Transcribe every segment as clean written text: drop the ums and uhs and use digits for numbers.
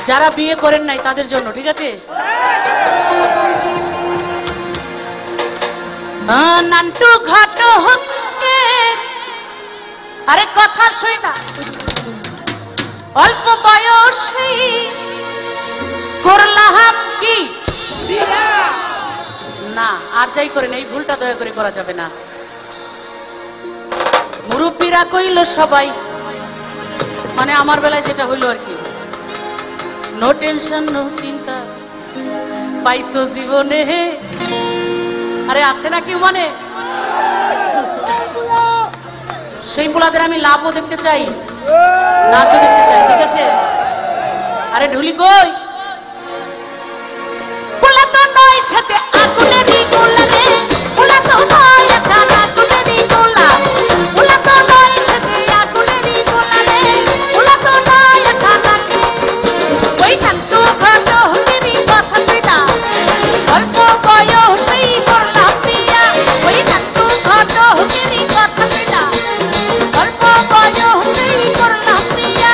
যারা বিয়ে করেন নাই তাদের জন্য, ঠিক আছে? নান্টু ঘটক আরে কথা শুই না, অল্প বয়সেই করলাম কি না, আর যাই করেন এই ভুলটা দয়া করে করা যাবে না। মুরব্বীরা কইল সবাই, মানে আমার বেলায় যেটা হইলো আর কি, নো টেনশন নো চিন্তা পাইছো জীবনে। আরে আছে নাকি মানে সেই পোলাদের আমি লাভও দেখতে চাই, নাচও দেখতে চাই, ঠিক আছে? আরে ঢুলি কই? পোলা তো নয় সাজে আগুনেরই গোলা রে, পোলা তো নয় এখন আগুনেরই গোলা, পোলা তো নয় সাজে আগুনেরই গোলা রে, পোলা তো নয় এখন ওই নান্টু ঘটকেরই কথা শুনা, অল্প বয়সেই করলাম বিয়া, ওই নান্টু ঘটকেরই কথা শুনা, অল্প বয়সেই করলাম বিয়া।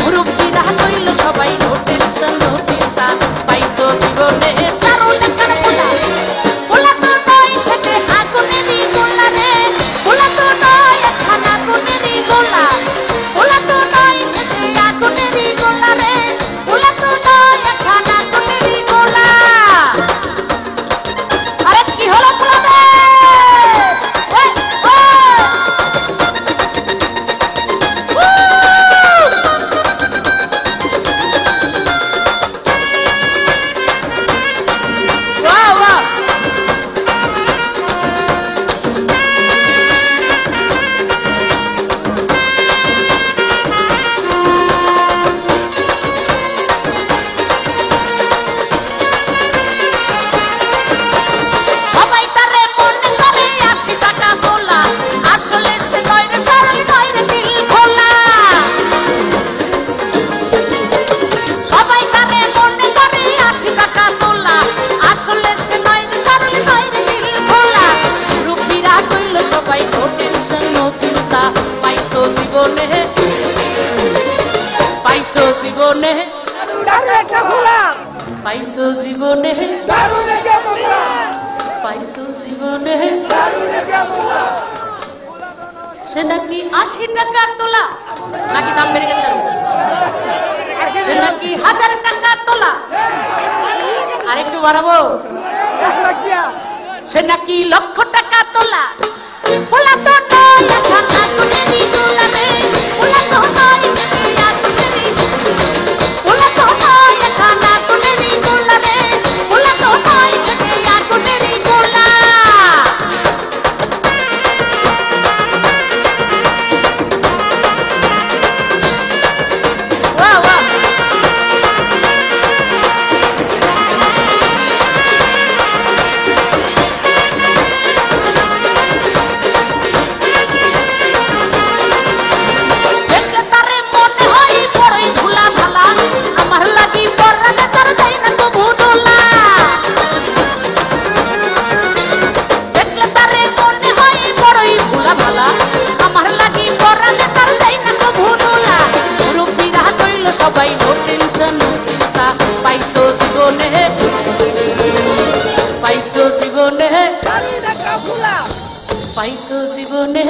মুরব্বীরা কইল সবাই নো টেনশন নো চিন্তা পাইছো জীবনে দারুণ একখান পোলা, পোলা তো নয় সাজে আগুনেরই গোলা রে, পোলা তো নয় এখন আগুনেরই গোলা, পোলা তো নয় সাজে আগুনেরই গোলা রে, পোলা তো নয় এখন আগুনেরই গোলা। আরে কি হলো পোলাদের? সবাই তারে মনে করে 80 টাকা তোলা, আসলে সে নয় রে সরল নয় রে দিল খোলা। সবাই তারে মনে করে 80 টাকা তোলা, আসলে সে নয় রে সরল নয় রে দিল খোলা। মুরব্বীরা কইল সবাই নো টেনশন নো চিন্তা পাইছো জীবনে, পাইছো জীবনে, পাইছো জীবনে, পাইছো জীবনে। সে নাকি 80 টাকা তোলা, নাকি দাম বেড়ে গেছে আরো? সে নাকি 1000 টাকা তোলা, আরেকটু বাড়াবো? সে নাকি লক্ষ টাকা তোলা, পোলা তো নয় এখন আগুনেরই গোলা রে, পোলা তো নয় সাজে আগুনেরই, পোলা তো নয় এখন আগুনেরই গোলা রে, পোলা তো নয় সাজে আগুনেরই গোলা। বাহ বাহ। দেখলে তারে মনে হয় বড়ই ভোলা ভালা, আমার লাগি পরানে তার দেয় না কবু দোলা। দেখলে তারে মনে হয় বড়ই ভোলা ভালা, আমার লাগি পরানে তার দেয় না কবু দোলা। মুরব্বীরা কইল সবাই নো টেনশন নো চিন্তা পাইছো জীবনে, পাইছো জীবনে, পাইছো জীবনে,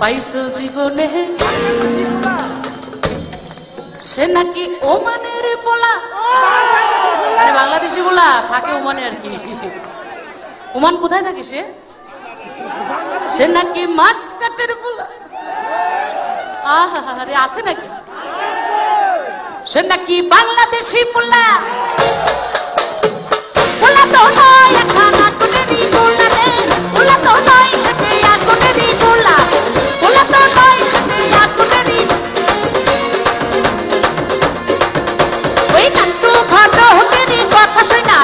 পাইছো জীবনে। সে নাকি ওমানের পোলা, আরে বাংলাদেশি পোলা থাকে ওমানে আর কি। ওমান কোথায় থাকে সে? সে নাকি মাসকাটের পোলা। আহা আরে আছে নাকি? সে নাকি বাংলাদেশি পোলা, পোলা তো নয় এখন আগুনেরই গোলা রে, পোলা তো নয় সাজে আগুনেরই গোলা, পোলা তো নয় সাজে আগুনেরই। ওই নান্টু ঘটকেরই কথা শুনা,